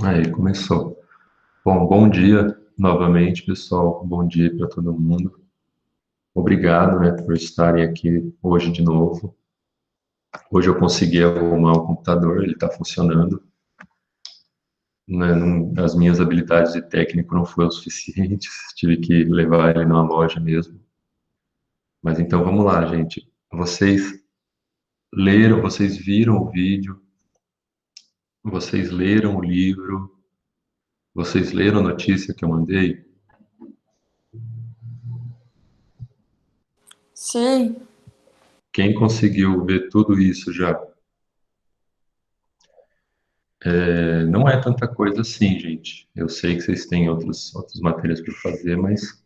Aí, começou. Bom, bom dia novamente, pessoal. Bom dia para todo mundo. Obrigado, né, por estarem aqui hoje de novo. Hoje eu consegui arrumar o computador, ele está funcionando. Né, as minhas habilidades de técnico não foram suficientes, tive que levar ele numa loja mesmo. Mas então vamos lá, gente. Vocês leram, vocês viram o vídeo, vocês leram o livro, vocês leram a notícia que eu mandei? Sim. Quem conseguiu ver tudo isso já? Não é tanta coisa assim, gente. Eu sei que vocês têm outras matérias para fazer, mas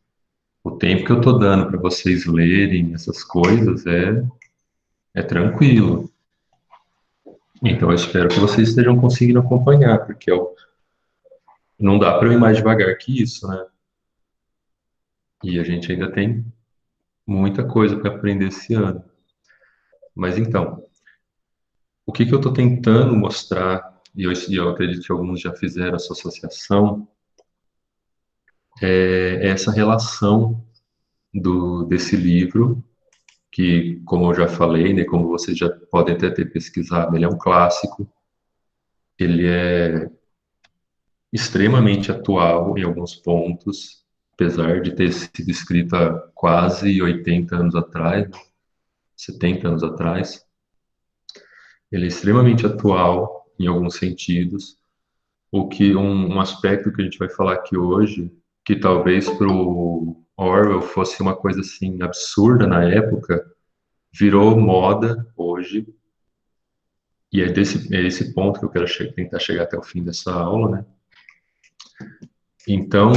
o tempo que eu estou dando para vocês lerem essas coisas é tranquilo. Então eu espero que vocês estejam conseguindo acompanhar, porque não dá para eu ir mais devagar que isso, né? E a gente ainda tem muita coisa para aprender esse ano. Mas então, o que que eu estou tentando mostrar, e eu acredito que alguns já fizeram essa associação, é essa relação desse livro que, como eu já falei, né, como vocês já podem até ter pesquisado, ele é um clássico, ele é extremamente atual em alguns pontos, apesar de ter sido escrito há quase 80 anos atrás, 70 anos atrás, ele é extremamente atual em alguns sentidos, o que um aspecto que a gente vai falar aqui hoje, que talvez para o Orwell fosse uma coisa assim absurda na época, virou moda hoje. E é esse ponto que eu quero tentar chegar até o fim dessa aula, né? Então,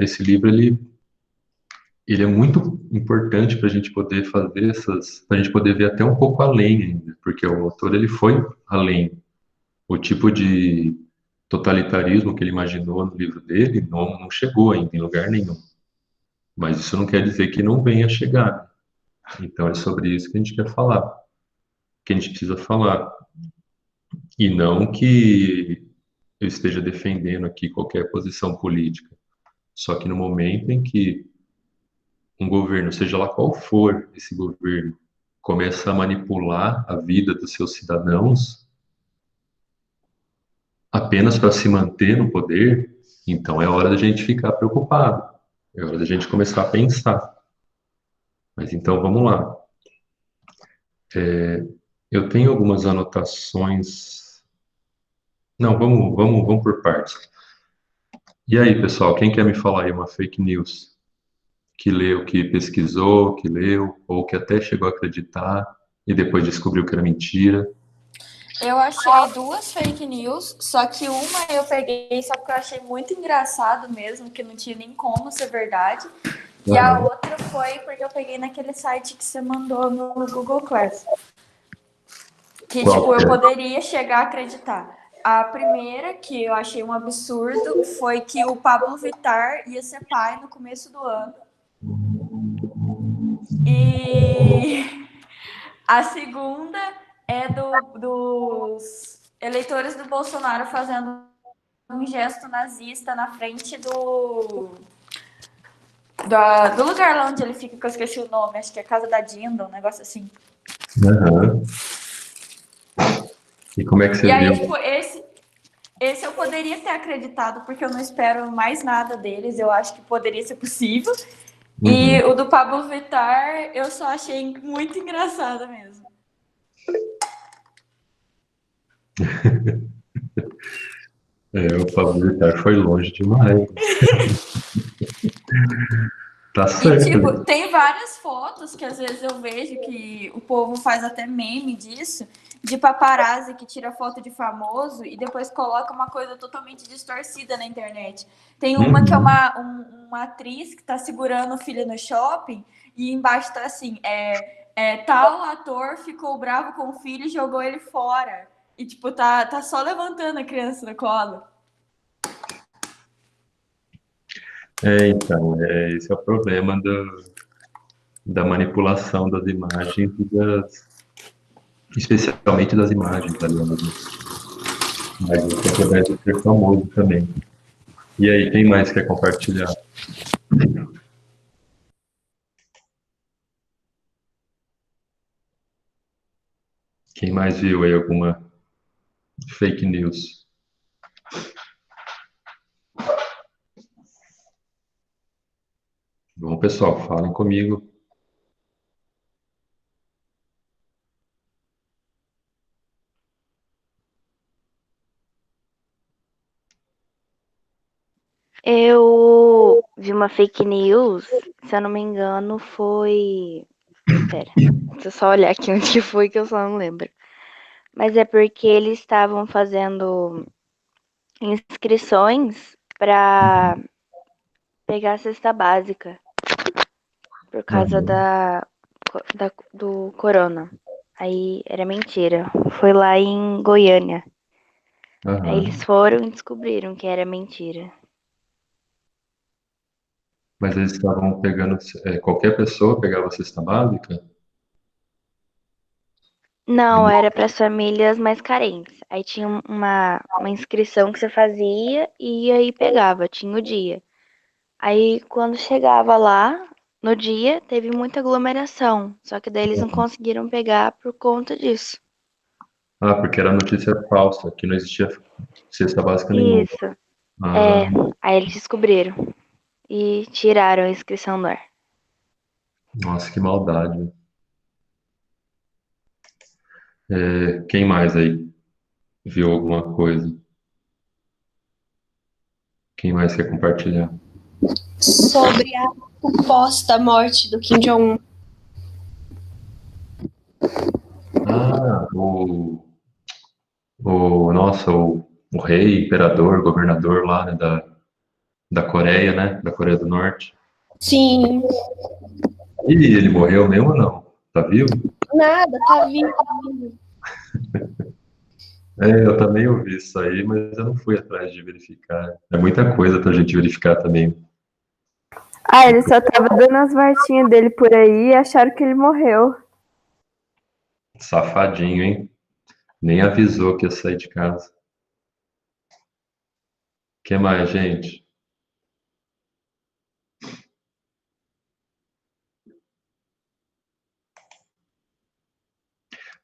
esse livro, ele é muito importante para a gente poder fazer para a gente poder ver até um pouco além ainda, porque o autor, ele foi além. O tipo de totalitarismo que ele imaginou no livro dele não chegou ainda em lugar nenhum. Mas isso não quer dizer que não venha a chegar. Então, é sobre isso que a gente quer falar, que a gente precisa falar. E não que eu esteja defendendo aqui qualquer posição política. Só que no momento em que um governo, seja lá qual for esse governo, começa a manipular a vida dos seus cidadãos apenas para se manter no poder, então é hora da gente ficar preocupado. É hora da gente começar a pensar. Mas então vamos lá. Eu tenho algumas anotações. Não, vamos por partes. E aí, pessoal, quem quer me falar aí uma fake news? Que leu, que pesquisou, que leu, ou que até chegou a acreditar e depois descobriu que era mentira. Eu achei duas fake news, só que uma eu peguei só porque eu achei muito engraçado mesmo, que não tinha nem como ser verdade. E a Aham. outra foi porque eu peguei naquele site que você mandou no Google Class. Que, Qual tipo, que eu é? poderia chegar a acreditar. A primeira, que eu achei um absurdo, foi que o Pablo Vittar ia ser pai no começo do ano. E a segunda é dos eleitores do Bolsonaro fazendo um gesto nazista na frente do lugar lá onde ele fica, que eu esqueci o nome, acho que é Casa da Dinda, um negócio assim. Aham. E como é que E você aí, viu? tipo, esse eu poderia ter acreditado, porque eu não espero mais nada deles, eu acho que poderia ser possível. E Uhum. o do Pablo Vittar, eu só achei muito engraçado mesmo. O Pablo Vittar foi longe demais. Tá E, certo, tipo, né? tem várias fotos que às vezes eu vejo que o povo faz até meme disso, de paparazzi que tira foto de famoso e depois coloca uma coisa totalmente distorcida na internet. Tem uma que é Uhum. uma atriz que tá segurando o filho no shopping e embaixo tá assim, tal ator ficou bravo com o filho e jogou ele fora. E, tipo, tá só levantando a criança no colo. Então, esse é o problema da manipulação das imagens especialmente das imagens, aliás, né? Mas isso através de ser famoso também. E aí, quem mais quer compartilhar? Quem mais viu aí alguma fake news? Bom, pessoal, falem comigo. Eu vi uma fake news, se eu não me engano, foi. Pera, deixa eu só olhar aqui onde que foi que eu só não lembro. Mas é porque eles estavam fazendo inscrições para pegar a cesta básica por causa Aham, do corona. Aí era mentira. Foi lá em Goiânia. Aí eles aham. foram e descobriram que era mentira. Mas eles estavam pegando, qualquer pessoa pegava a cesta básica? Não, era para as famílias mais carentes. Aí tinha uma inscrição que você fazia e aí pegava, tinha o dia. Aí quando chegava lá, no dia, teve muita aglomeração. Só que daí eles não conseguiram pegar por conta disso. Ah, porque era notícia falsa, que não existia cesta básica nenhuma. Isso, Ah, é. Aí eles descobriram e tiraram a inscrição do ar. nossa, que maldade. Quem mais aí viu alguma coisa? Quem mais quer compartilhar? Sobre a suposta morte do Kim Jong-un. Ah, nossa, o rei, imperador, governador lá, né, da Coreia, né, da Coreia do Norte. Sim, E ele morreu mesmo ou não? Tá vivo? nada, tá vindo. Eu também ouvi isso aí, mas eu não fui atrás de verificar. É muita coisa pra gente verificar também. Ah, ele só tava dando as voltinhas dele por aí e acharam que ele morreu. Safadinho, hein? Nem avisou que ia sair de casa. O que mais, gente?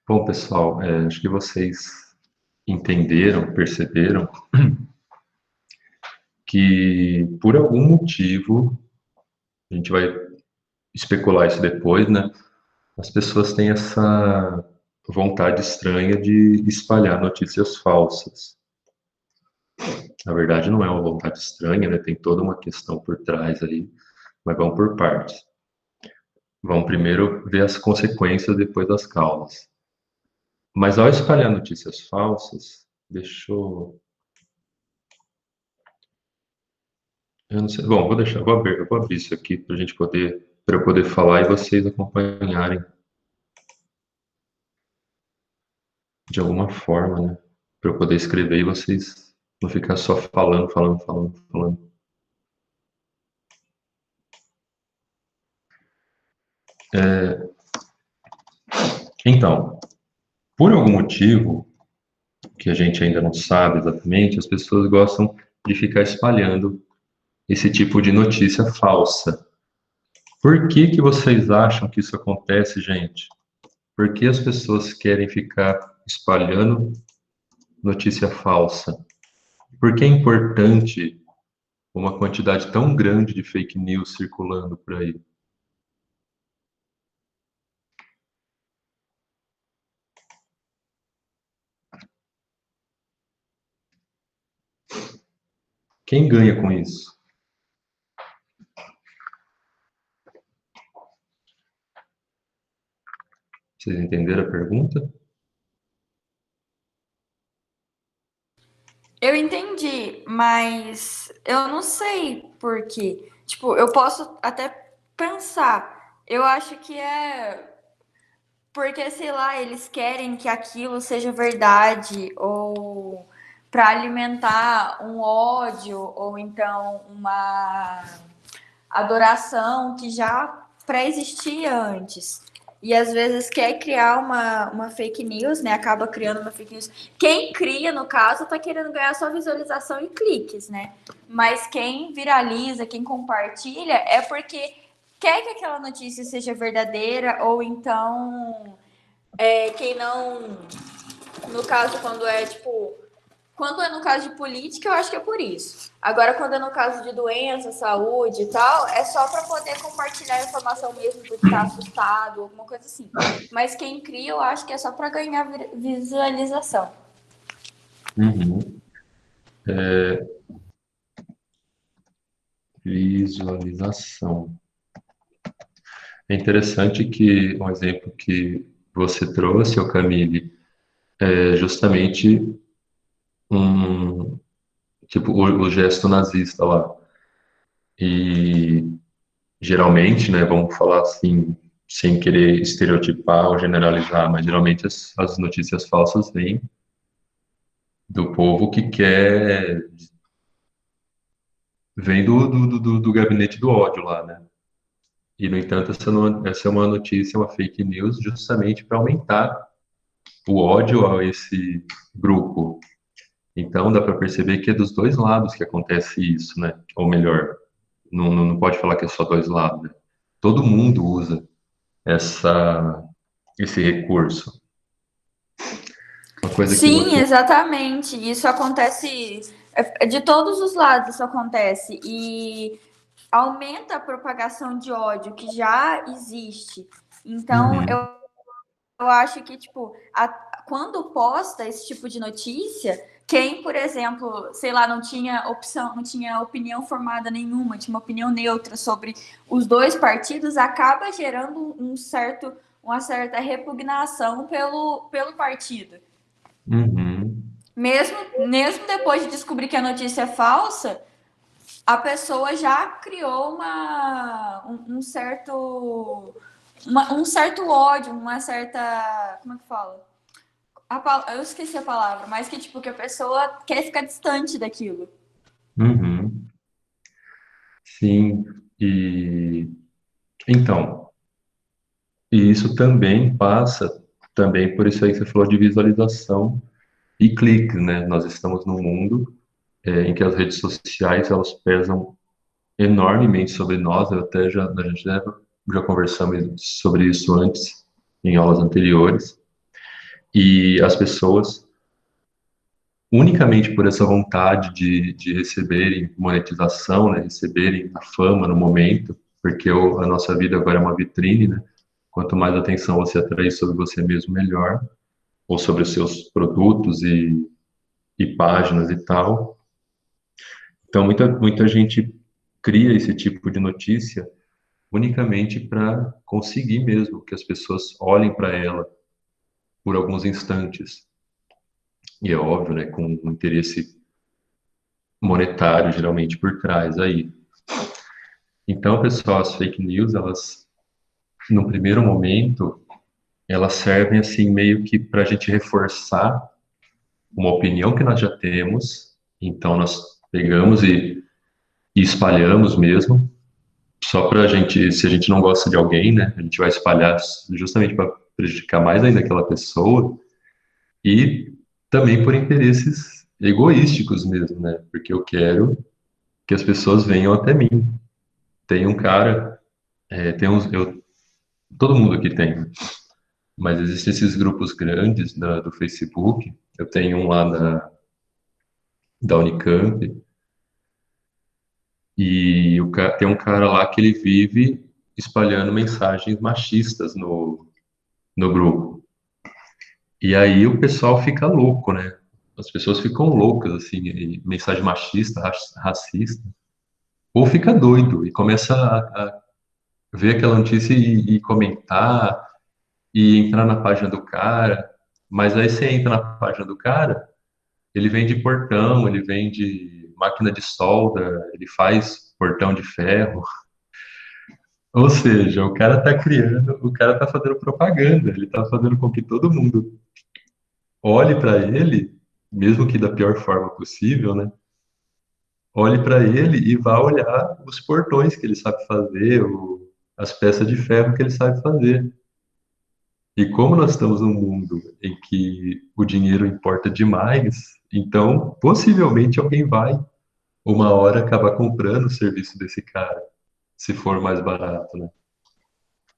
Bom, pessoal, acho que vocês entenderam, perceberam que por algum motivo, a gente vai especular isso depois, né? As pessoas têm essa vontade estranha de espalhar notícias falsas. Na verdade, não é uma vontade estranha, né? Tem toda uma questão por trás aí, mas vamos por partes. Vamos primeiro ver as consequências, depois as causas. Mas ao espalhar notícias falsas, eu não sei. Bom, vou deixar, eu vou abrir isso aqui para eu poder falar e vocês acompanharem de alguma forma, né? Para eu poder escrever e vocês não ficar só falando, falando, falando, falando. Então, por algum motivo que a gente ainda não sabe exatamente, as pessoas gostam de ficar espalhando esse tipo de notícia falsa. Por que que vocês acham que isso acontece, gente? Por que as pessoas querem ficar espalhando notícia falsa? Por que é importante uma quantidade tão grande de fake news circulando por aí? Quem ganha com isso? Vocês entenderam a pergunta? Eu entendi, mas eu não sei por quê. Tipo, eu posso até pensar. Eu acho que é porque, sei lá, eles querem que aquilo seja verdade, ou para alimentar um ódio, ou então uma adoração que já pré-existia antes. e às vezes quer criar uma fake news, né? Acaba criando uma fake news. Quem cria, no caso, tá querendo ganhar só visualização e cliques, né? Mas quem viraliza, quem compartilha, é porque quer que aquela notícia seja verdadeira, ou então quem não. No caso, quando é no caso de política, eu acho que é por isso. Agora, quando é no caso de doença, saúde e tal, é só para poder compartilhar a informação mesmo, porque tá assustado, alguma coisa assim. Mas quem cria, eu acho que é só para ganhar visualização. Uhum. Visualização. É interessante que um exemplo que você trouxe, ô Camille, é justamente um, tipo, o gesto nazista lá. E geralmente, né, vamos falar assim, sem querer estereotipar ou generalizar, mas geralmente as notícias falsas vêm do povo que quer, vem do gabinete do ódio lá, né? E, no entanto, essa é uma notícia, uma fake news, justamente para aumentar o ódio a esse grupo. Então, dá para perceber que é dos dois lados que acontece isso, né? Ou melhor, não pode falar que é só dois lados, né? Todo mundo usa esse recurso. Uma coisa que Sim, você... exatamente. Isso acontece de todos os lados, isso acontece. E aumenta a propagação de ódio que já existe. Então, Uhum, eu acho que, tipo, quando posta esse tipo de notícia, quem, por exemplo, sei lá, não tinha opção, não tinha opinião formada nenhuma, tinha uma opinião neutra sobre os dois partidos, acaba gerando uma certa repugnação pelo partido. uhum, Mesmo depois de descobrir que a notícia é falsa, a pessoa já criou um certo ódio, uma certa. Como é que fala? Eu esqueci a palavra, mas que tipo, que a pessoa quer ficar distante daquilo. uhum. Sim, e então, e isso também passa também por isso aí que você falou de visualização e cliques, né? Nós estamos num mundo em que as redes sociais elas pesam enormemente sobre nós. A gente já conversamos sobre isso antes em aulas anteriores. E as pessoas, unicamente por essa vontade de receberem monetização, né? Receberem a fama no momento, porque a nossa vida agora é uma vitrine, né? Quanto mais atenção você atrair sobre você mesmo, melhor, ou sobre os seus produtos e páginas e tal. Então, muita gente cria esse tipo de notícia unicamente para conseguir mesmo que as pessoas olhem para ela por alguns instantes. E é óbvio, né, com um interesse monetário geralmente por trás aí. Então, pessoal, as fake news, elas, no primeiro momento, elas servem assim meio que para a gente reforçar uma opinião que nós já temos. Então, nós pegamos e espalhamos mesmo, só para a gente, se a gente não gosta de alguém, né, a gente vai espalhar justamente para prejudicar mais ainda aquela pessoa e também por interesses egoísticos mesmo, né, porque eu quero que as pessoas venham até mim. Tem um cara, tem uns, todo mundo aqui tem, né? Mas existem esses grupos grandes do Facebook. Eu tenho um lá da Unicamp e tem um cara lá que ele vive espalhando mensagens machistas no grupo. E aí o pessoal fica louco, né? As pessoas ficam loucas, assim, mensagem machista, racista, ou fica doido e começa a ver aquela notícia e comentar e entrar na página do cara. Mas aí você entra na página do cara, ele vende portão, ele vende máquina de solda, ele faz portão de ferro. Ou seja, o cara tá fazendo propaganda, ele tá fazendo com que todo mundo olhe para ele, mesmo que da pior forma possível, né? Olhe para ele e vá olhar os portões que ele sabe fazer, as peças de ferro que ele sabe fazer. E como nós estamos num mundo em que o dinheiro importa demais, então possivelmente alguém vai, uma hora, acabar comprando o serviço desse cara, se for mais barato, né?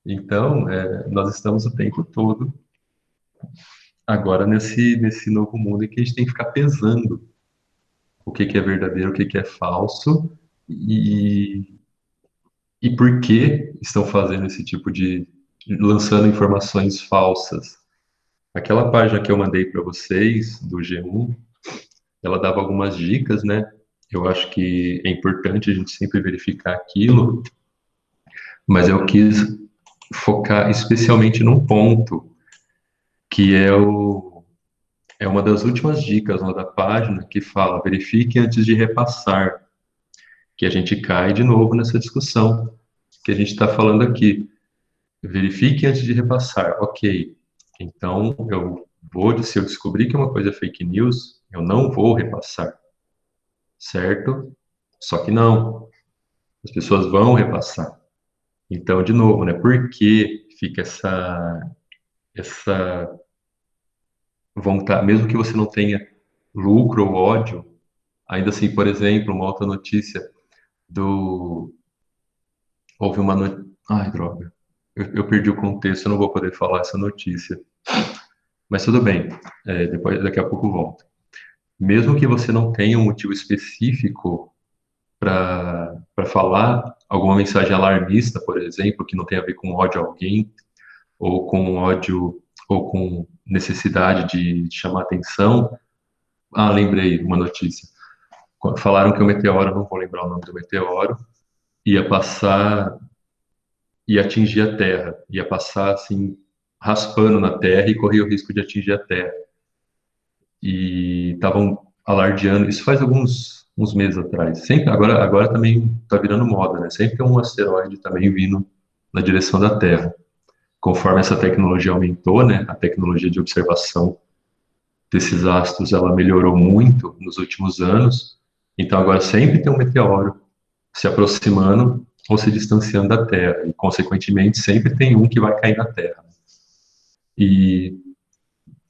Então, nós estamos o tempo todo agora nesse novo mundo em que a gente tem que ficar pesando o que que é verdadeiro, o que que é falso e, e por que estão fazendo esse tipo de lançando informações falsas. Aquela página que eu mandei para vocês do G1, ela dava algumas dicas, né? Eu acho que é importante a gente sempre verificar aquilo, mas eu quis focar especialmente num ponto, que é uma das últimas dicas lá da página, que fala: verifique antes de repassar, que a gente cai de novo nessa discussão que a gente está falando aqui. Verifique antes de repassar. Ok, então se eu descobrir que uma coisa é fake news, eu não vou repassar, certo? Só que não, as pessoas vão repassar. Então, de novo, né? Por que fica essa vontade, mesmo que você não tenha lucro ou ódio, ainda assim, por exemplo, uma outra notícia do houve uma ai, droga. Eu perdi o contexto, eu não vou poder falar essa notícia. Mas tudo bem, daqui a pouco eu volto. Mesmo que você não tenha um motivo específico para falar alguma mensagem alarmista, por exemplo, que não tem a ver com ódio a alguém, ou com ódio, ou com necessidade de chamar atenção. Ah, lembrei uma notícia. Falaram que o meteoro, não vou lembrar o nome do meteoro, ia passar, ia atingir a Terra, ia passar assim, raspando na Terra e corria o risco de atingir a Terra. E estavam alardeando, isso faz uns meses atrás. Sempre, agora também está virando moda, né? Sempre tem um asteroide também vindo na direção da Terra. Conforme essa tecnologia aumentou, né? A tecnologia de observação desses astros, ela melhorou muito nos últimos anos. Então agora sempre tem um meteoro se aproximando ou se distanciando da Terra. E, consequentemente, sempre tem um que vai cair na Terra.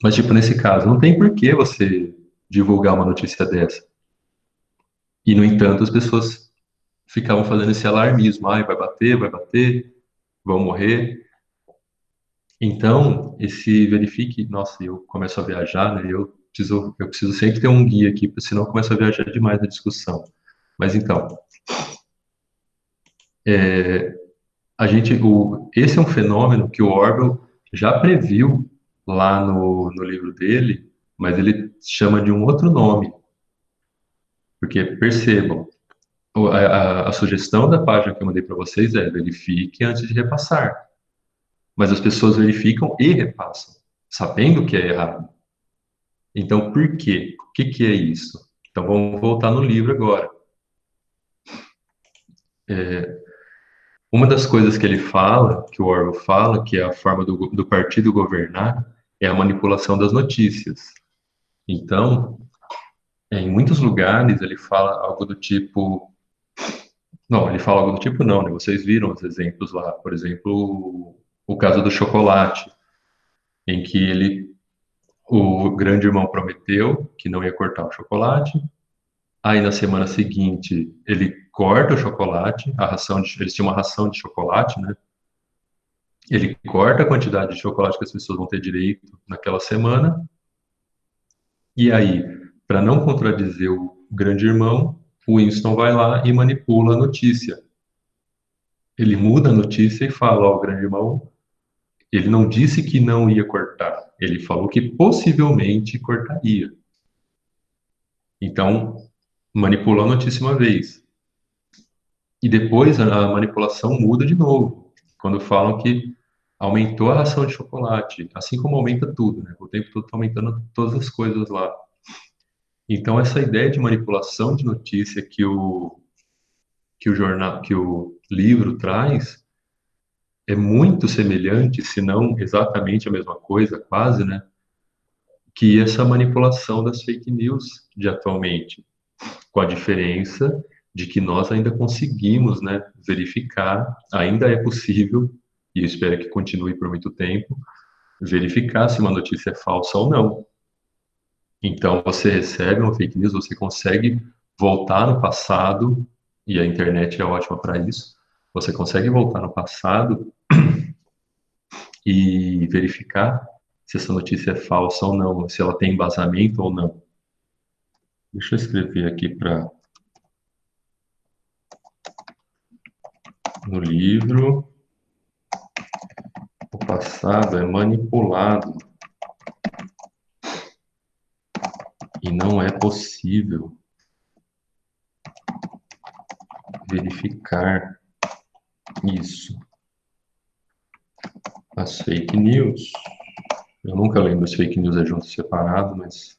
Mas, tipo, nesse caso, não tem por que você divulgar uma notícia dessa. E, no entanto, as pessoas ficavam fazendo esse alarmismo. Ai, vai bater, vão morrer. Então, esse verifique... Nossa, eu começo a viajar, né? Eu preciso sempre ter um guia aqui, porque senão eu começo a viajar demais na discussão. Mas, então... esse é um fenômeno que o Orwell já previu lá no livro dele, mas ele chama de um outro nome. Porque, percebam, a sugestão da página que eu mandei para vocês é: verifique antes de repassar. Mas as pessoas verificam e repassam, sabendo que é errado. Então, por quê? O que que é isso? Então, vamos voltar no livro agora. Uma das coisas que ele fala, que o Orwell fala, que é a forma do partido governar, é a manipulação das notícias. Então, em muitos lugares ele fala algo do tipo... Não, ele fala algo do tipo não, né? Vocês viram os exemplos lá. Por exemplo, o caso do chocolate, em que o grande irmão prometeu que não ia cortar o chocolate. Aí, na semana seguinte, ele corta o chocolate, eles tinham uma ração de chocolate, né? Ele corta a quantidade de chocolate que as pessoas vão ter direito naquela semana. E aí, para não contradizer o grande irmão, o Winston vai lá e manipula a notícia. Ele muda a notícia e fala: ó, o grande irmão, ele não disse que não ia cortar, ele falou que possivelmente cortaria. Então, manipulou a notícia uma vez. E depois a manipulação muda de novo, quando falam que aumentou a ração de chocolate, assim como aumenta tudo, né? O tempo todo está aumentando todas as coisas lá. Então, essa ideia de manipulação de notícia que o livro traz é muito semelhante, se não exatamente a mesma coisa, quase, né? Que essa manipulação das fake news de atualmente, com a diferença de que nós ainda conseguimos, né, verificar, ainda é possível, e eu espero que continue por muito tempo, verificar se uma notícia é falsa ou não. Então, você recebe uma fake news, você consegue voltar no passado, e a internet é ótima para isso. Você consegue voltar no passado e verificar se essa notícia é falsa ou não, se ela tem embasamento ou não. Deixa eu escrever aqui no livro. O passado é manipulado e não é possível verificar isso. As fake news, eu nunca lembro se fake news é junto ou separado, mas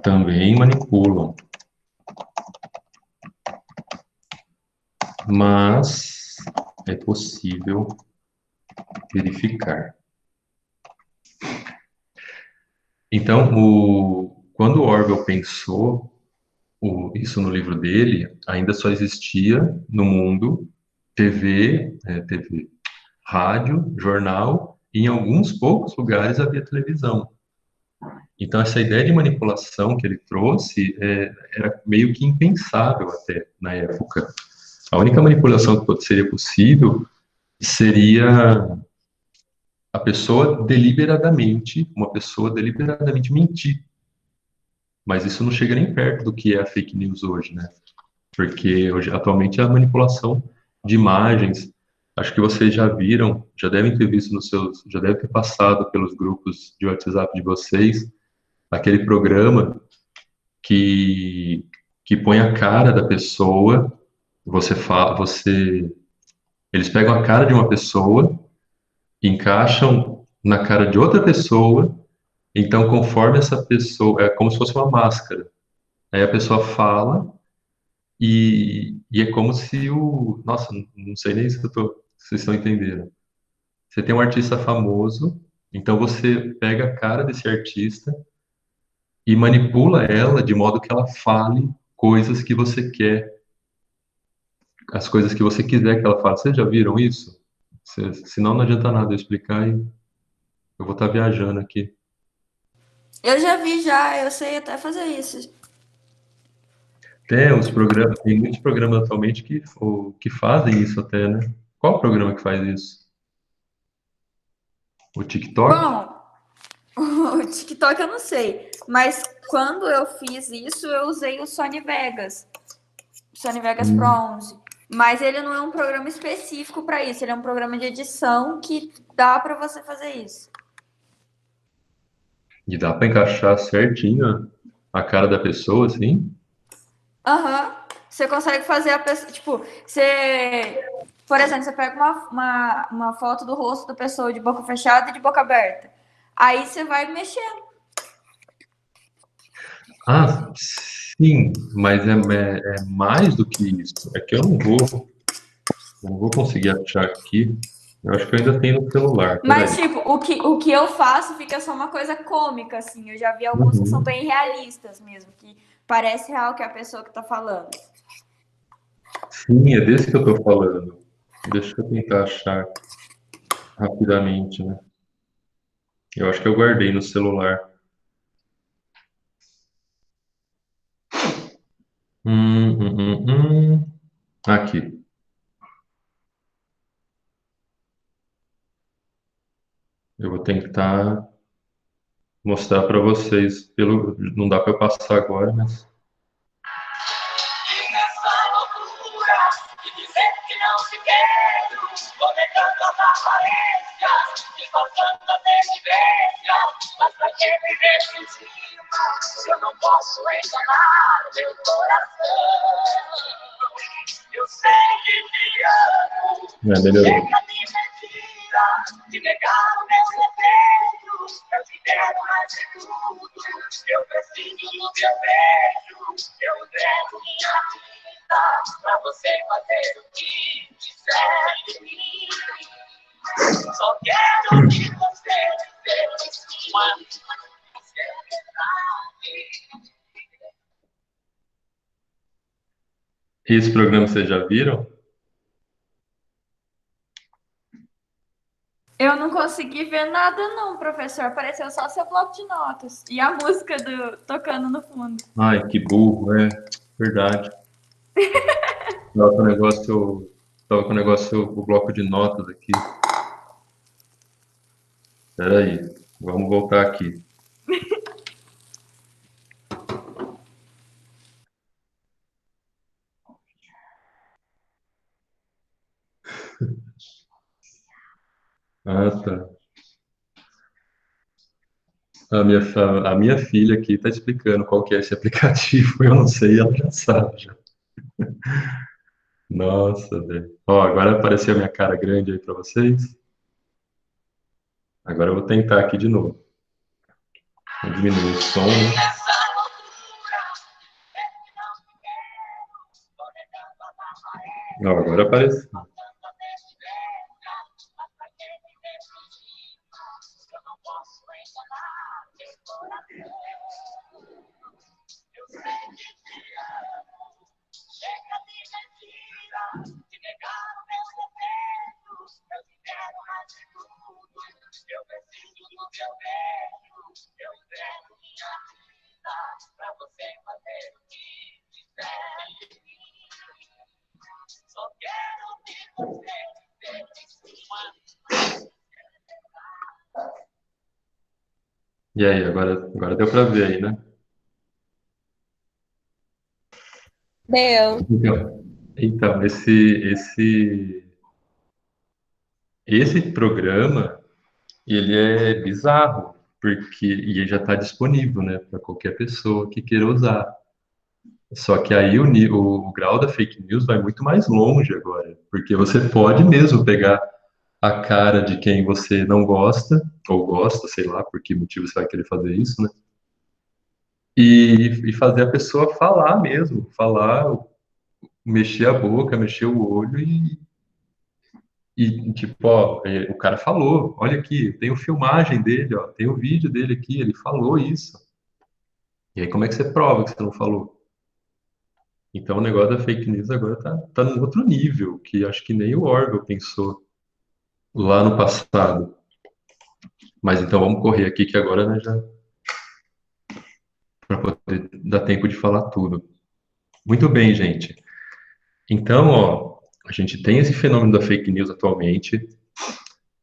também manipulam. Mas é possível verificar. Então, quando o Orwell pensou isso no livro dele, ainda só existia no mundo TV, rádio, jornal, e em alguns poucos lugares havia televisão. Então, essa ideia de manipulação que ele trouxe era meio que impensável até na época. A única manipulação que seria possível seria uma pessoa deliberadamente mentir. Mas isso não chega nem perto do que é a fake news hoje, né? Porque hoje, atualmente, é a manipulação de imagens. Acho que vocês já viram, já devem ter visto já devem ter passado pelos grupos de WhatsApp de vocês, aquele programa que põe a cara da pessoa, eles pegam a cara de uma pessoa, encaixam na cara de outra pessoa, então conforme essa pessoa, é como se fosse uma máscara. Aí a pessoa fala e é como se nossa, não sei nem se vocês estão entendendo. Você tem um artista famoso, então você pega a cara desse artista e manipula ela de modo que ela fale coisas que você quer, as coisas que você quiser que ela fale. Vocês já viram isso? Senão não adianta nada eu explicar e eu vou estar viajando aqui. Eu já vi, já, eu sei até fazer isso. Tem muitos programas atualmente que fazem isso até, né? Qual programa que faz isso? O TikTok? Bom, o TikTok eu não sei, mas quando eu fiz isso, eu usei o Sony Vegas. Sony Vegas Pro Hum. 11. Mas ele não é um programa específico para isso, ele é um programa de edição que dá para você fazer isso. E dá para encaixar certinho a cara da pessoa, assim? Aham. Você consegue fazer a pessoa. Tipo, você. Por exemplo, você pega uma foto do rosto da pessoa de boca fechada e de boca aberta. Aí você vai mexendo. Ah, sim, mas é mais do que isso. É que eu não vou conseguir achar aqui. Eu acho que eu ainda tenho no celular, Mas, peraí. tipo, o que eu faço fica só uma coisa cômica, assim. Eu já vi alguns que são Uhum. bem realistas mesmo, que parece real que é a pessoa que tá falando. Sim, é desse que eu tô falando. Deixa eu tentar achar rapidamente, né? Eu acho que eu guardei no celular. Aqui. Eu vou tentar mostrar para vocês. Não dá para eu passar agora, mas. E nessa loucura de dizer que não te quero, vou negando as aparências e faltando a descrença. Mas pra que viver por cima, se eu não posso enganar meu coração? Eu sei que te amo, Melhorou. chega de mentira, de negar o meu defeito. Eu te quero mais de tudo, eu preciso do teu beijo. Eu entrego minha vida pra você fazer o que quiser de mim. Só quero que você seja uma verdade. Esse programa vocês já viram? Eu não consegui ver nada, não, professor. Apareceu só seu bloco de notas. E a música tocando no fundo. Ai, que burro, é verdade. Tava com o negócio, o bloco de notas aqui. Peraí, vamos voltar aqui. Ah, tá. A minha filha aqui está explicando qual que é esse aplicativo, eu não sei, ela já sabe já. Nossa, velho. Ó, agora apareceu a minha cara grande aí para vocês. Agora eu vou tentar aqui de novo. Vou diminuir o som, né? Essa loucura, é que não me quero, tô negando a aparência, Ó, agora apareceu. faltando a desgraça, mas pra que me desculpa, eu não posso enganar meu coração. Eu sei que te amo, chega de mentira, de negar os meus defeitos, eu te quero mais de tudo, eu preciso do teu beijo, eu entrego minha vida pra você fazer o que quiser de mim. Só quero que você feliz. E aí, agora deu para ver aí, né? Deu. Então, esse programa, ele é bizarro, porque e ele já está disponível, né, para qualquer pessoa que queira usar. Só que aí o grau da fake news vai muito mais longe agora, porque você pode mesmo pegar a cara de quem você não gosta, ou gosta, sei lá, por que motivo você vai querer fazer isso, né? E fazer a pessoa falar mesmo, falar, mexer a boca, mexer o olho e tipo, ó, o cara falou, olha aqui, tem a filmagem dele, ó, tem o vídeo dele aqui, ele falou isso. E aí como é que você prova que você não falou? Então o negócio da fake news agora tá num outro nível, que acho que nem o Orwell pensou lá no passado. Mas então vamos correr aqui que agora, né, já para poder dar tempo de falar tudo. Muito bem, gente. Então, ó, a gente tem esse fenômeno da fake news atualmente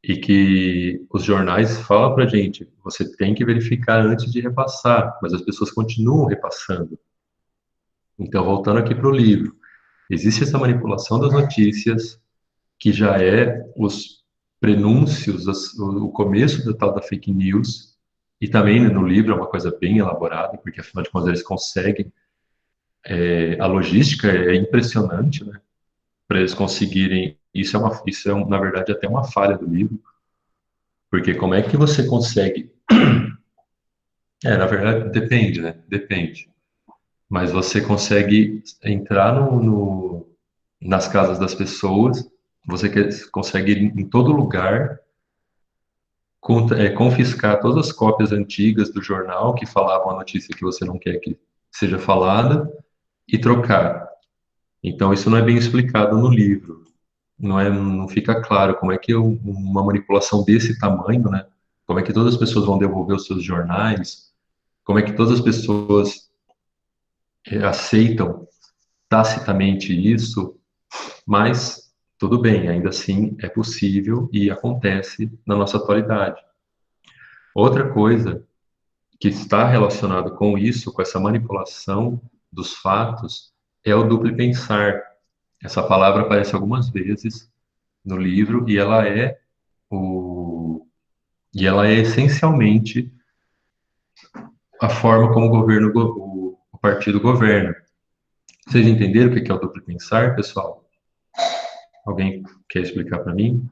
e que os jornais falam pra gente, você tem que verificar antes de repassar, mas as pessoas continuam repassando. Então, voltando aqui para o livro, existe essa manipulação das notícias, que já é os prenúncios, o começo da tal da fake news, e também né, no livro é uma coisa bem elaborada, porque afinal de contas eles conseguem, a logística é impressionante, né? Para eles conseguirem, na verdade até uma falha do livro, porque como é que você consegue, na verdade depende, né? Depende. Mas você consegue entrar nas casas das pessoas, consegue ir em todo lugar, confiscar todas as cópias antigas do jornal que falavam a notícia que você não quer que seja falada e trocar. Então, isso não é bem explicado no livro. Não fica claro como é que uma manipulação desse tamanho, né? Como é que todas as pessoas vão devolver os seus jornais? Como é que todas as pessoas aceitam tacitamente isso? Mas tudo bem, ainda assim é possível e acontece na nossa atualidade. Outra coisa que está relacionado com isso, com essa manipulação dos fatos, é o duplo pensar. Essa palavra aparece algumas vezes no livro o, e ela é essencialmente a forma como o partido governa. Vocês entenderam o que é o duplo pensar, pessoal? Alguém quer explicar para mim?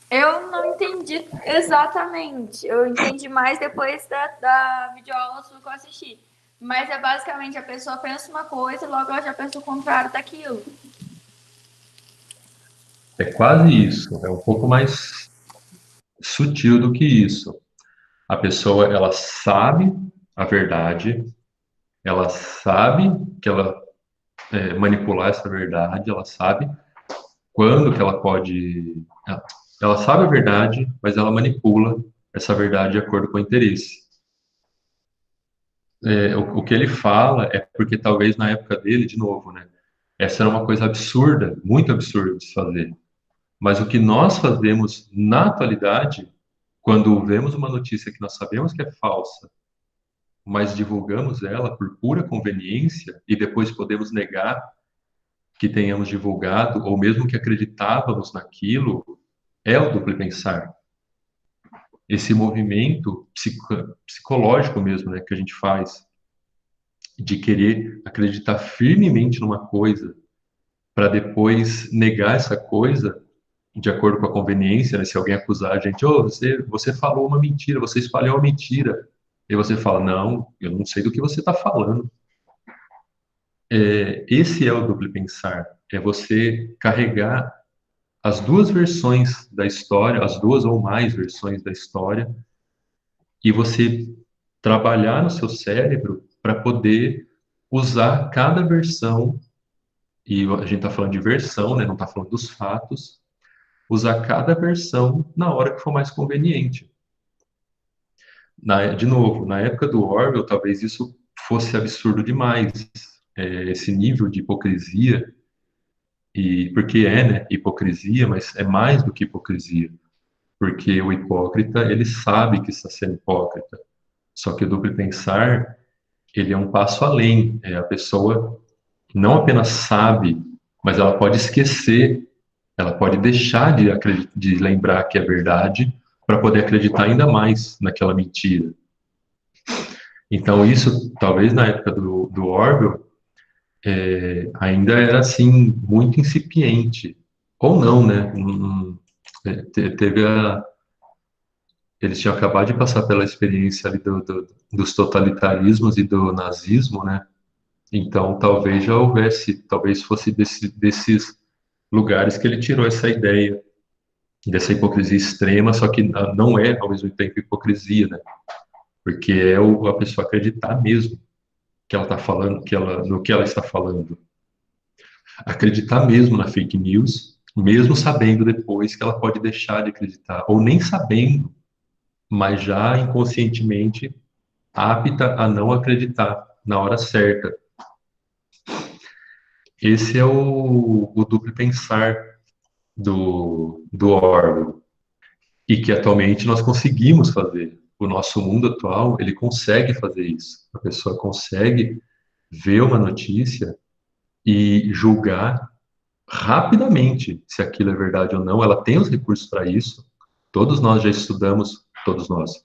Eu não entendi exatamente. Eu entendi mais depois da videoaula que eu assisti. Mas é basicamente a pessoa pensa uma coisa e logo ela já pensa o contrário daquilo. É quase isso, é um pouco mais sutil do que isso. A pessoa, ela sabe a verdade, ela sabe que ela manipular essa verdade, ela sabe quando que ela pode Ela sabe a verdade, mas ela manipula essa verdade de acordo com o interesse. O que ele fala é porque talvez na época dele, de novo, né? Essa era uma coisa absurda, muito absurda de se fazer. Mas o que nós fazemos na atualidade, quando vemos uma notícia que nós sabemos que é falsa, mas divulgamos ela por pura conveniência e depois podemos negar que tenhamos divulgado ou mesmo que acreditávamos naquilo, é o duplo pensar. Esse movimento psicológico mesmo, né, que a gente faz de querer acreditar firmemente numa coisa para depois negar essa coisa de acordo com a conveniência, né? Se alguém acusar a gente, você falou uma mentira, você espalhou uma mentira, e você fala, não, eu não sei do que você está falando. Esse é o duplo pensar, é você carregar as duas versões da história, as duas ou mais versões da história, e você trabalhar no seu cérebro para poder usar cada versão, e a gente está falando de versão, né? Não está falando dos fatos, usar cada versão na hora que for mais conveniente. De novo, na época do Orwell, talvez isso fosse absurdo demais, esse nível de hipocrisia, e porque né, hipocrisia, mas é mais do que hipocrisia, porque o hipócrita, ele sabe que está sendo hipócrita, só que o duplo pensar, ele é um passo além, a pessoa não apenas sabe, mas ela pode esquecer, ela pode deixar de lembrar que é verdade para poder acreditar ainda mais naquela mentira. Então, isso, talvez na época do Orwell, ainda era, assim, muito incipiente. Ou não, né? Teve eles tinham acabado de passar pela experiência ali dos totalitarismos e do nazismo, né? Então, talvez já houvesse, talvez fosse desses lugares que ele tirou essa ideia dessa hipocrisia extrema, só que não é, ao mesmo tempo, hipocrisia, né? Porque é a pessoa acreditar mesmo que ela está falando, no que ela está falando. Acreditar mesmo na fake news, mesmo sabendo depois que ela pode deixar de acreditar, ou nem sabendo, mas já inconscientemente apta a não acreditar na hora certa. Esse é o duplo pensar do Orwell, e que atualmente nós conseguimos fazer. O nosso mundo atual, ele consegue fazer isso. A pessoa consegue ver uma notícia e julgar rapidamente se aquilo é verdade ou não. Ela tem os recursos para isso. Todos nós já estudamos, todos nós.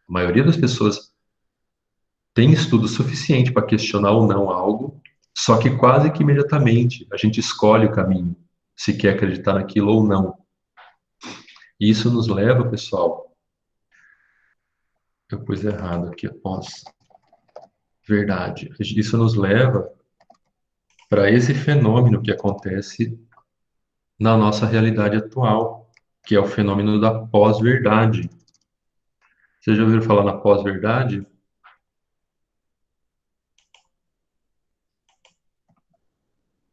A maioria das pessoas tem estudo suficiente para questionar ou não algo, só que quase que imediatamente a gente escolhe o caminho, se quer acreditar naquilo ou não. E isso nos leva, pessoal, eu pus errado aqui, após. Verdade. Isso nos leva para esse fenômeno que acontece na nossa realidade atual, que é o fenômeno da pós-verdade. Vocês já ouviram falar na pós-verdade?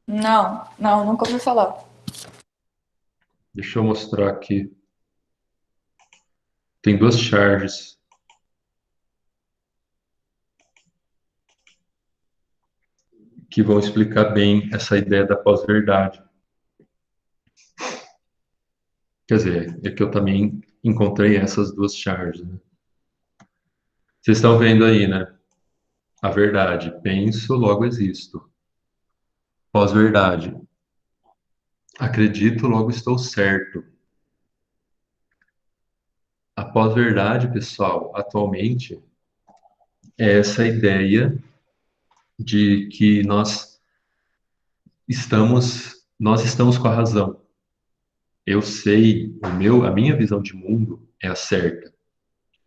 Não, nunca ouvi falar. Deixa eu mostrar aqui. Tem duas charges. Que vão explicar bem essa ideia da pós-verdade. Quer dizer, é que eu também encontrei essas duas charges, né? Vocês estão vendo aí, né? A verdade. Penso, logo existo. Pós-verdade. Acredito, logo estou certo. A pós-verdade, pessoal, atualmente, é essa ideia de que nós estamos com a razão. Eu sei, a minha visão de mundo é a certa.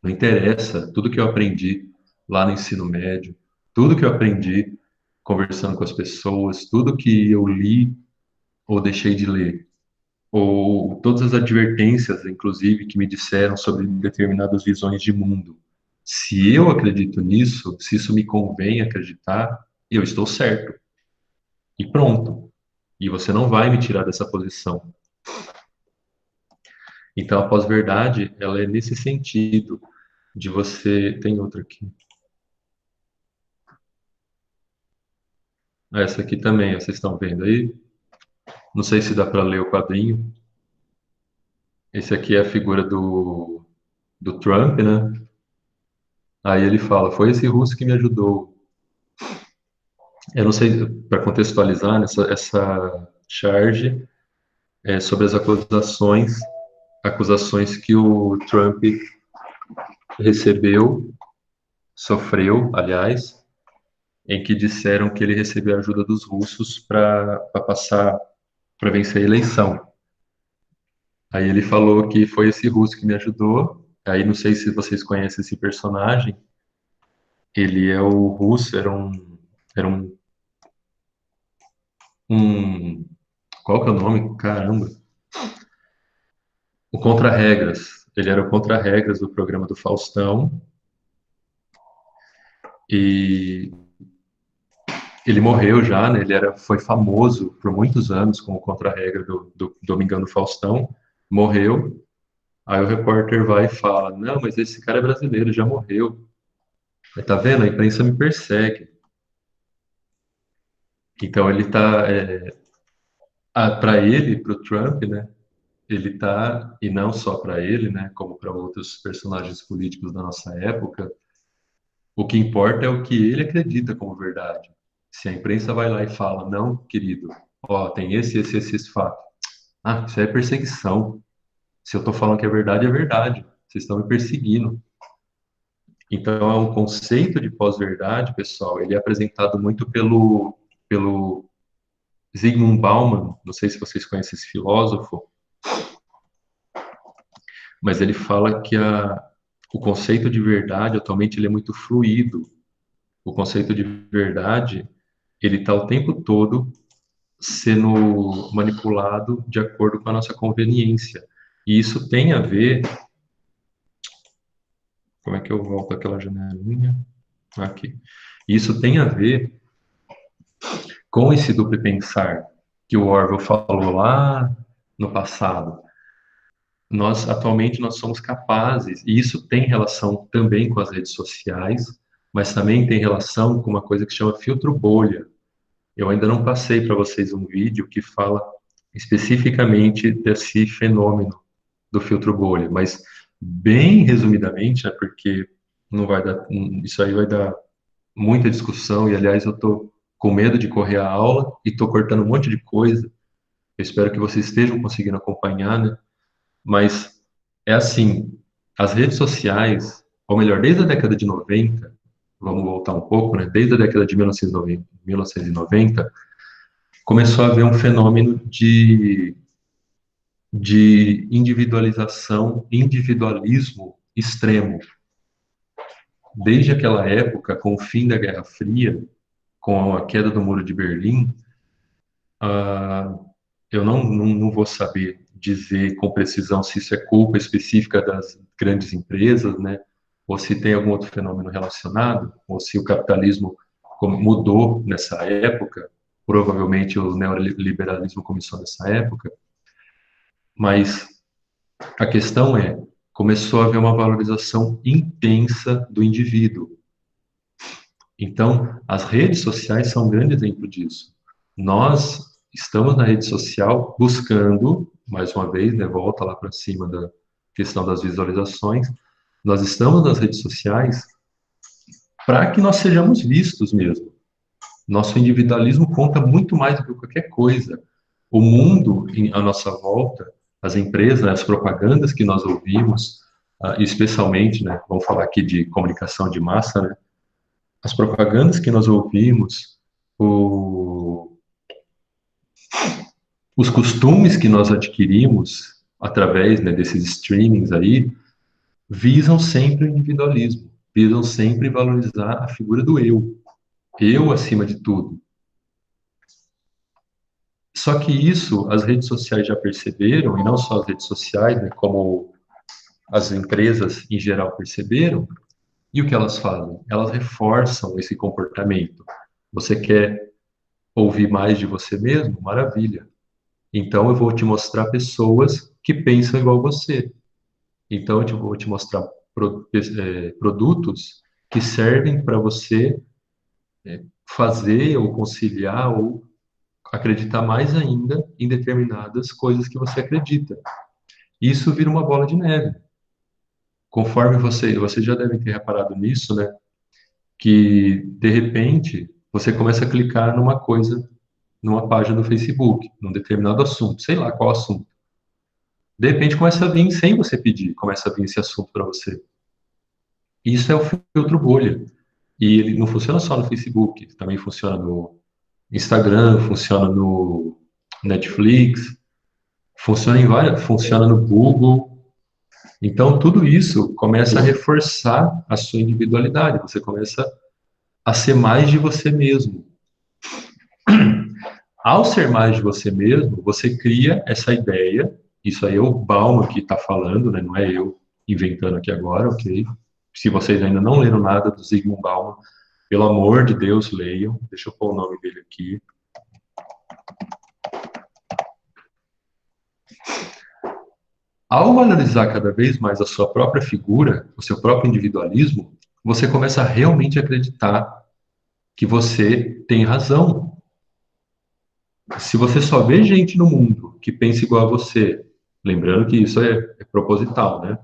Não interessa tudo que eu aprendi lá no ensino médio, tudo que eu aprendi conversando com as pessoas, tudo que eu li ou deixei de ler, ou todas as advertências, inclusive, que me disseram sobre determinadas visões de mundo. Se eu acredito nisso, se isso me convém acreditar, eu estou certo. E pronto. E você não vai me tirar dessa posição. Então, a pós-verdade, ela é nesse sentido, de você... Tem outra aqui. Essa aqui também, vocês estão vendo aí? Não sei se dá para ler o quadrinho. Esse aqui é a figura do Trump, né? Aí ele fala, foi esse russo que me ajudou. Eu não sei, para contextualizar, essa charge é sobre as acusações que o Trump recebeu, sofreu, aliás, em que disseram que ele recebeu a ajuda dos russos para passar, para vencer a eleição. Aí ele falou que foi esse russo que me ajudou. Aí não sei se vocês conhecem esse personagem. Ele é o russo, era um, qual que é o nome? Caramba. O Contra-Regras. Ele era o Contra-Regras do programa do Faustão. E ele morreu já, né? Foi famoso por muitos anos como Contra-Regra do Domingão do Faustão. Morreu. Aí o repórter vai e fala, não, mas esse cara é brasileiro, já morreu. Aí, tá vendo? A imprensa me persegue. Então ele tá, para ele, para o Trump, né? Ele tá, e não só para ele, né? Como para outros personagens políticos da nossa época, o que importa é o que ele acredita como verdade. Se a imprensa vai lá e fala, não, querido, ó, tem esse fato. Ah, isso é perseguição. Se eu tô falando que é verdade, é verdade. Vocês estão me perseguindo. Então, é um conceito de pós-verdade, pessoal, ele é apresentado muito pelo Zygmunt Bauman, não sei se vocês conhecem esse filósofo, mas ele fala que o conceito de verdade, atualmente, ele é muito fluido. O conceito de verdade, ele está o tempo todo sendo manipulado de acordo com a nossa conveniência. E isso tem a ver... Como é que eu volto aquela janelinha? Aqui. Isso tem a ver com esse duplo pensar que o Orwell falou lá no passado. Atualmente, nós somos capazes, e isso tem relação também com as redes sociais, mas também tem relação com uma coisa que chama filtro bolha. Eu ainda não passei para vocês um vídeo que fala especificamente desse fenômeno do filtro bolha, mas bem resumidamente, né, porque não vai dar, isso aí vai dar muita discussão, e aliás eu estou com medo de correr a aula e estou cortando um monte de coisa. Eu espero que vocês estejam conseguindo acompanhar, né? Mas é assim, as redes sociais, ou melhor, desde a década de 90, vamos voltar um pouco, né? Desde a década de 1990 começou a haver um fenômeno de individualização, individualismo extremo. Desde aquela época, com o fim da Guerra Fria, com a queda do Muro de Berlim, eu não vou saber dizer com precisão se isso é culpa específica das grandes empresas, né? Ou se tem algum outro fenômeno relacionado, ou se o capitalismo mudou nessa época, provavelmente o neoliberalismo começou nessa época, mas a questão começou a haver uma valorização intensa do indivíduo. Então, as redes sociais são um grande exemplo disso. Nós estamos na rede social buscando, mais uma vez, né, volta lá para cima da questão das visualizações, nós estamos nas redes sociais para que nós sejamos vistos mesmo. Nosso individualismo conta muito mais do que qualquer coisa. O mundo à nossa volta, as empresas, as propagandas que nós ouvimos, especialmente, né, vamos falar aqui de comunicação de massa, né, as propagandas que nós ouvimos, os costumes que nós adquirimos através, né, desses streamings aí, visam sempre o individualismo, visam sempre valorizar a figura do eu acima de tudo. Só que isso as redes sociais já perceberam, e não só as redes sociais, né, como as empresas em geral perceberam, e o que elas fazem? Elas reforçam esse comportamento. Você quer ouvir mais de você mesmo? Maravilha. Então, eu vou te mostrar pessoas que pensam igual você. Então, eu vou te mostrar produtos que servem para você fazer ou conciliar ou acreditar mais ainda em determinadas coisas que você acredita. Isso vira uma bola de neve. Conforme você já deve ter reparado nisso, né? Que de repente você começa a clicar numa coisa, numa página do Facebook, num determinado assunto, sei lá qual assunto. De repente começa a vir sem você pedir, começa a vir esse assunto para você. Isso é o filtro bolha. E ele não funciona só no Facebook, também funciona no Instagram, funciona no Netflix, funciona no Google. Então, tudo isso começa a reforçar a sua individualidade. Você começa a ser mais de você mesmo. Ao ser mais de você mesmo, você cria essa ideia. Isso aí é o Bauman que está falando, né? Não é eu inventando aqui agora, ok? Se vocês ainda não leram nada do Zygmunt Bauman, pelo amor de Deus, leiam. Deixa eu pôr o nome dele aqui. Ao valorizar cada vez mais a sua própria figura, o seu próprio individualismo, você começa a realmente acreditar que você tem razão. Se você só vê gente no mundo que pensa igual a você, lembrando que isso é proposital, né?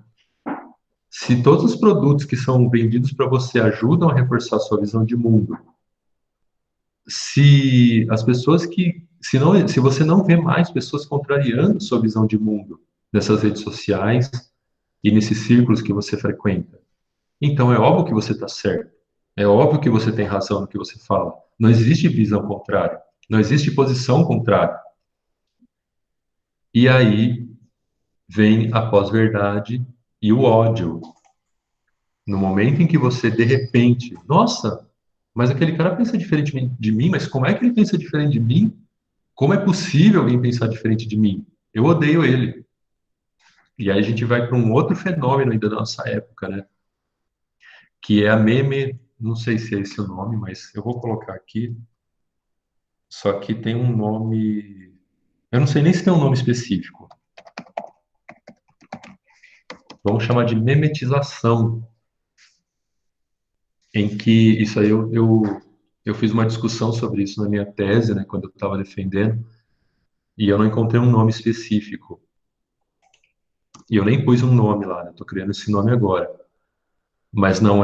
Se todos os produtos que são vendidos para você ajudam a reforçar a sua visão de mundo, se as pessoas se você não vê mais pessoas contrariando sua visão de mundo nessas redes sociais e nesses círculos que você frequenta, então é óbvio que você está certo. É óbvio que você tem razão no que você fala. Não existe visão contrária. Não existe posição contrária. E aí vem a pós-verdade e o ódio. No momento em que você, de repente, nossa, mas aquele cara pensa diferente de mim, mas como é que ele pensa diferente de mim? Como é possível alguém pensar diferente de mim? Eu odeio ele. E aí a gente vai para um outro fenômeno ainda da nossa época, né? Que é a meme, não sei se é esse o nome, mas eu vou colocar aqui. Só que tem um nome, eu não sei nem se tem um nome específico. Vamos chamar de memetização, em que isso aí eu fiz uma discussão sobre isso na minha tese, né, quando eu estava defendendo, e eu não encontrei um nome específico. E eu nem pus um nome lá, né, estou criando esse nome agora. Mas não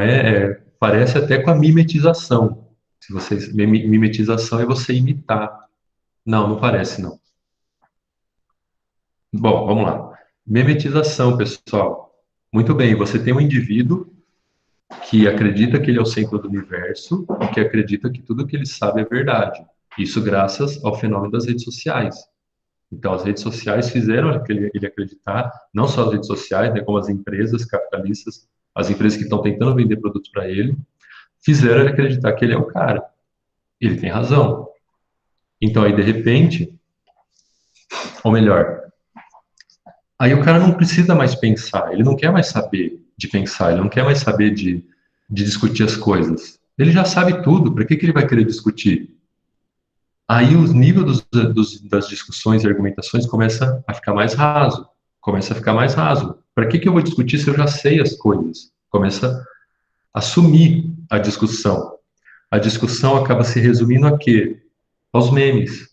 parece até com a mimetização. Se vocês, mimetização é você imitar. Não, não parece não. Bom, vamos lá. Memetização, pessoal. Muito bem, você tem um indivíduo que acredita que ele é o centro do universo e que acredita que tudo que ele sabe é verdade. Isso graças ao fenômeno das redes sociais. Então, as redes sociais fizeram ele acreditar, não só as redes sociais, né, como as empresas capitalistas, as empresas que estão tentando vender produtos para ele, fizeram ele acreditar que ele é o cara. Ele tem razão. Então, aí, de repente, ou melhor, aí o cara não precisa mais pensar, ele não quer mais saber de pensar, ele não quer mais saber de discutir as coisas. Ele já sabe tudo, para que ele vai querer discutir? Aí o nível das discussões e argumentações começa a ficar mais raso, começa a ficar mais raso. Para que eu vou discutir se eu já sei as coisas? Começa a sumir a discussão. A discussão acaba se resumindo a quê? Aos memes.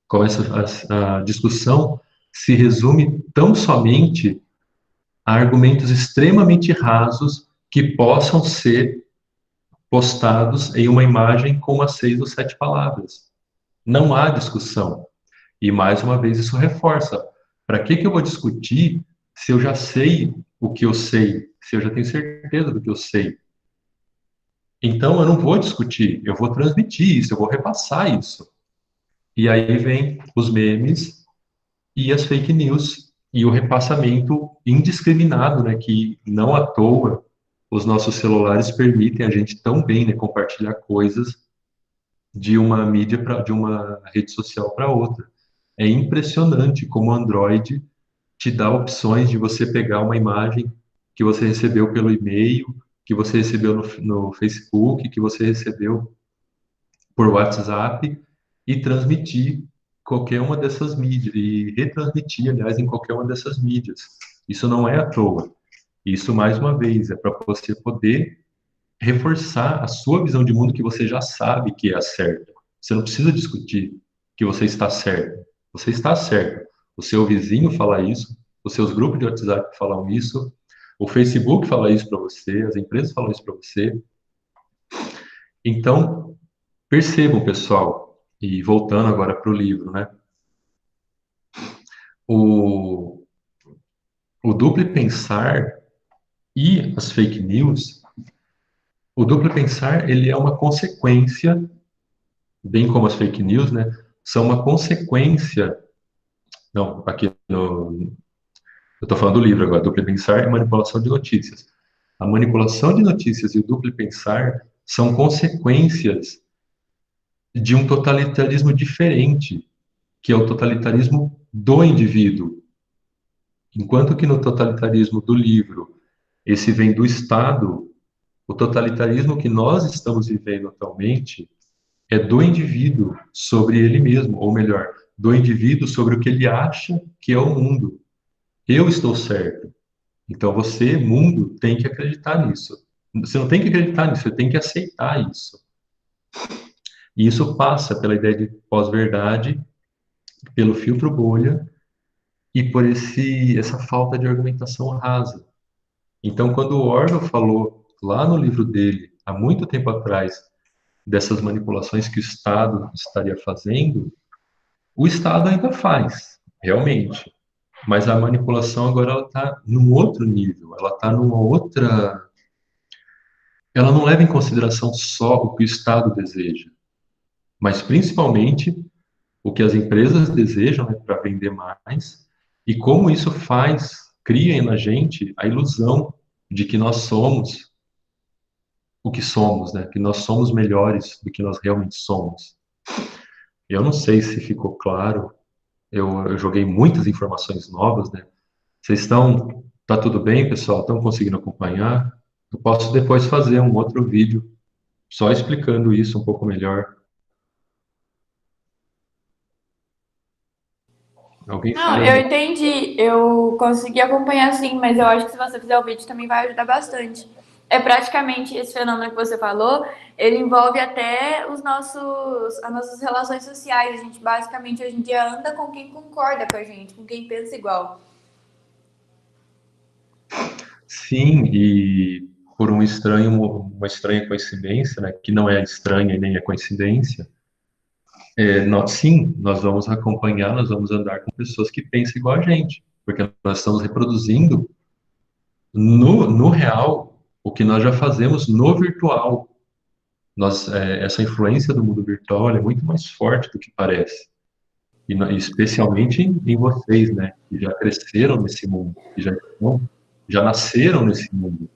Começa a discussão se resume tão somente a argumentos extremamente rasos que possam ser postados em uma imagem com umas 6 ou 7 palavras. Não há discussão. E, mais uma vez, isso reforça. Para que eu vou discutir se eu já sei o que eu sei, se eu já tenho certeza do que eu sei? Então, eu não vou discutir, eu vou transmitir isso, eu vou repassar isso. E aí vem os memes e as fake news e o repassamento indiscriminado, né, que não à toa os nossos celulares permitem a gente tão bem, né, compartilhar coisas de uma mídia de uma rede social para outra. É impressionante como o Android te dá opções de você pegar uma imagem que você recebeu pelo e-mail, que você recebeu no Facebook, que você recebeu por WhatsApp e transmitir qualquer uma dessas mídias e retransmitir, aliás, em qualquer uma dessas mídias. Isso não é à toa. Isso, mais uma vez, é para você poder reforçar a sua visão de mundo que você já sabe que é a certa. Você não precisa discutir que você está certo. Você está certo. O seu vizinho fala isso, os seus grupos de WhatsApp falam isso, o Facebook fala isso para você, as empresas falam isso para você. Então, percebam, pessoal, e voltando agora para o livro, né? O, o duplo pensar e as fake news, o duplo pensar, ele é uma consequência, bem como as fake news, né? São uma consequência, não, aqui no, eu estou falando do livro agora, duplo pensar e manipulação de notícias. A manipulação de notícias e o duplo pensar são consequências de um totalitarismo diferente, que é o totalitarismo do indivíduo. Enquanto que no totalitarismo do livro, esse vem do Estado, o totalitarismo que nós estamos vivendo atualmente é do indivíduo sobre ele mesmo, ou melhor, do indivíduo sobre o que ele acha que é o mundo. Eu estou certo. Então você, mundo, tem que acreditar nisso. Você não tem que acreditar nisso, você tem que aceitar isso. E isso passa pela ideia de pós-verdade, pelo filtro bolha e por essa falta de argumentação rasa. Então, quando o Orwell falou lá no livro dele, há muito tempo atrás, dessas manipulações que o Estado estaria fazendo, o Estado ainda faz, realmente. Mas a manipulação agora ela está num outro nível, ela está numa outra. Ela não leva em consideração só o que o Estado deseja, mas principalmente o que as empresas desejam, né, para vender mais, e como isso cria na gente a ilusão de que nós somos o que somos, né? Que nós somos melhores do que nós realmente somos. Eu não sei se ficou claro, eu joguei muitas informações novas, né? Vocês estão, tá tudo bem, pessoal? Estão conseguindo acompanhar? Eu posso depois fazer um outro vídeo só explicando isso um pouco melhor. Alguém Não, sabe? eu entendi, eu consegui acompanhar sim, mas eu acho que se você fizer o vídeo também vai ajudar bastante. É praticamente esse fenômeno que você falou, ele envolve até as nossas relações sociais. A gente basicamente hoje em dia anda com quem concorda com a gente, com quem pensa igual. Sim, e por uma estranha coincidência, né? Que não é estranha e nem é coincidência. Sim, nós vamos acompanhar, nós vamos andar com pessoas que pensam igual a gente, porque nós estamos reproduzindo no real o que nós já fazemos no virtual. Essa influência do mundo virtual é muito mais forte do que parece, especialmente em vocês, né, que já cresceram nesse mundo, já nasceram nesse mundo.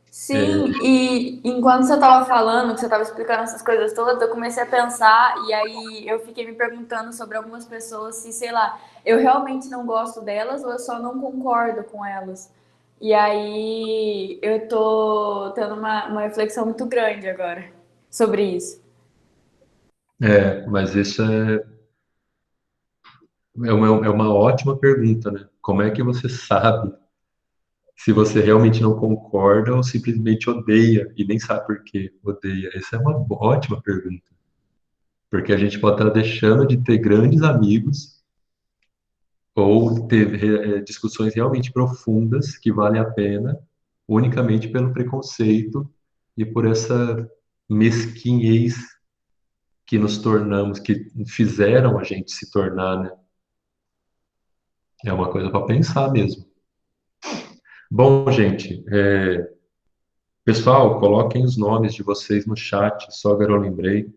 Sim, e enquanto você estava falando, que você estava explicando essas coisas todas, eu comecei a pensar e aí eu fiquei me perguntando sobre algumas pessoas se, sei lá, eu realmente não gosto delas ou eu só não concordo com elas. E aí eu tô tendo uma reflexão muito grande agora sobre isso. Mas isso é uma ótima pergunta, né? Como é que você sabe se você realmente não concorda ou simplesmente odeia e nem sabe por que odeia? Essa é uma ótima pergunta, porque a gente pode estar deixando de ter grandes amigos ou ter discussões realmente profundas que valem a pena unicamente pelo preconceito e por essa mesquinhez que nos tornamos, que fizeram a gente se tornar, né? É uma coisa para pensar mesmo. Bom, gente, pessoal, coloquem os nomes de vocês no chat, só agora eu lembrei.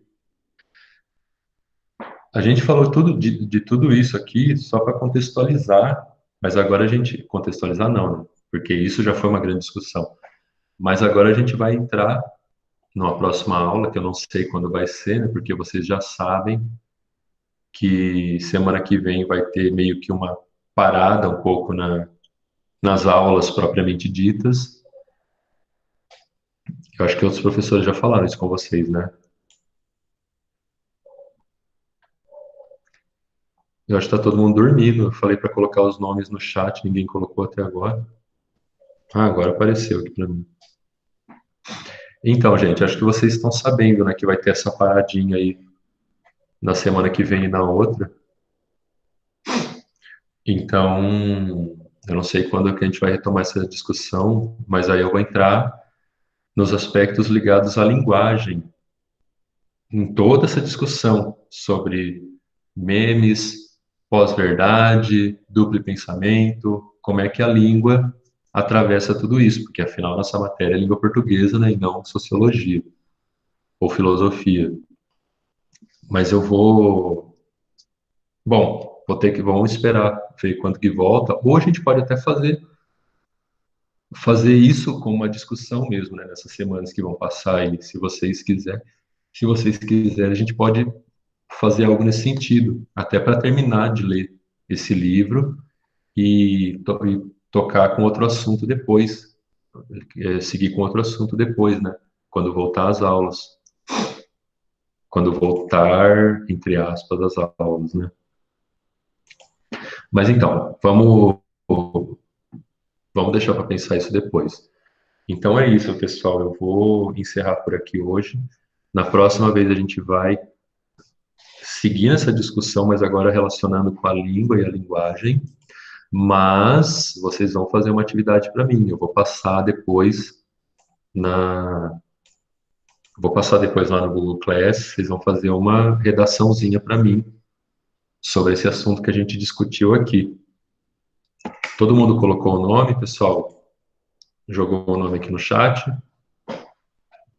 A gente falou de tudo isso aqui só para contextualizar, mas agora a gente, contextualizar não, né? Porque isso já foi uma grande discussão. Mas agora a gente vai entrar numa próxima aula, que eu não sei quando vai ser, né? Porque vocês já sabem que semana que vem vai ter meio que uma parada um pouco nas aulas propriamente ditas. Eu acho que outros professores já falaram isso com vocês, né? Eu acho que está todo mundo dormindo. Eu falei para colocar os nomes no chat, ninguém colocou até agora. Ah, agora apareceu aqui para mim. Então, gente, acho que vocês estão sabendo, né, que vai ter essa paradinha aí na semana que vem e na outra. Então, eu não sei quando que a gente vai retomar essa discussão, mas aí eu vou entrar nos aspectos ligados à linguagem, em toda essa discussão sobre memes, pós-verdade, duplo pensamento, como é que a língua atravessa tudo isso, porque afinal nossa matéria é língua portuguesa, né, e não sociologia ou filosofia. Mas eu vou, bom, vamos esperar ver quando que volta, ou a gente pode até fazer isso com uma discussão mesmo, né, nessas semanas que vão passar aí, se vocês quiserem. Se vocês quiserem, a gente pode fazer algo nesse sentido, até para terminar de ler esse livro e tocar com outro assunto depois, seguir com outro assunto depois, né? Quando voltar às aulas, quando voltar, entre aspas, às aulas, né? Mas então, vamos deixar para pensar isso depois. Então é isso, pessoal. Eu vou encerrar por aqui hoje. Na próxima vez a gente vai seguir essa discussão, mas agora relacionando com a língua e a linguagem. Mas vocês vão fazer uma atividade para mim. Eu na, vou passar depois lá no Google Class. Vocês vão fazer uma redaçãozinha para mim sobre esse assunto que a gente discutiu aqui. Todo mundo colocou o nome, pessoal? Jogou o nome aqui no chat.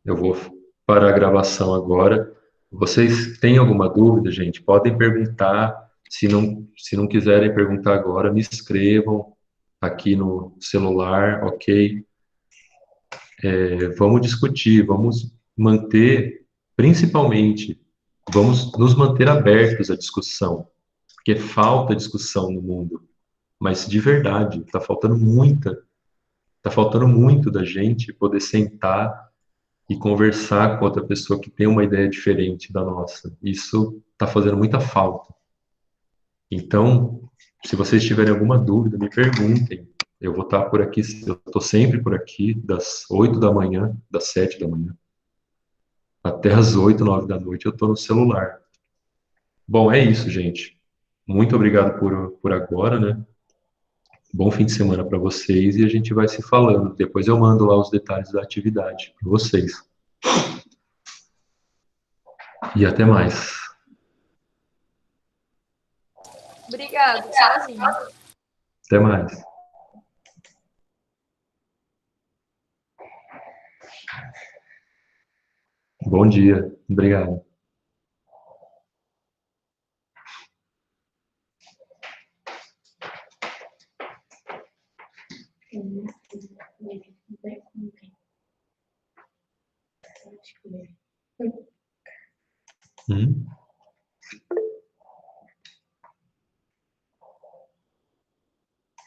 Eu vou para a gravação agora. Vocês têm alguma dúvida, gente? Podem perguntar. Se não quiserem perguntar agora, me escrevam aqui no celular, ok? Vamos discutir, vamos manter, principalmente, vamos nos manter abertos à discussão, porque falta discussão no mundo, mas de verdade, está faltando muito da gente poder sentar e conversar com outra pessoa que tem uma ideia diferente da nossa. Isso está fazendo muita falta. Então, se vocês tiverem alguma dúvida, me perguntem. Eu vou estar por aqui, eu estou sempre por aqui, das 8 da manhã, das 7 da manhã, até as 8, 9 da noite, eu estou no celular. Bom, é isso, gente. Muito obrigado por agora, né? Bom fim de semana para vocês e a gente vai se falando. Depois eu mando lá os detalhes da atividade para vocês. E até mais. Obrigada, tchauzinho. Até mais. Bom dia. Obrigado.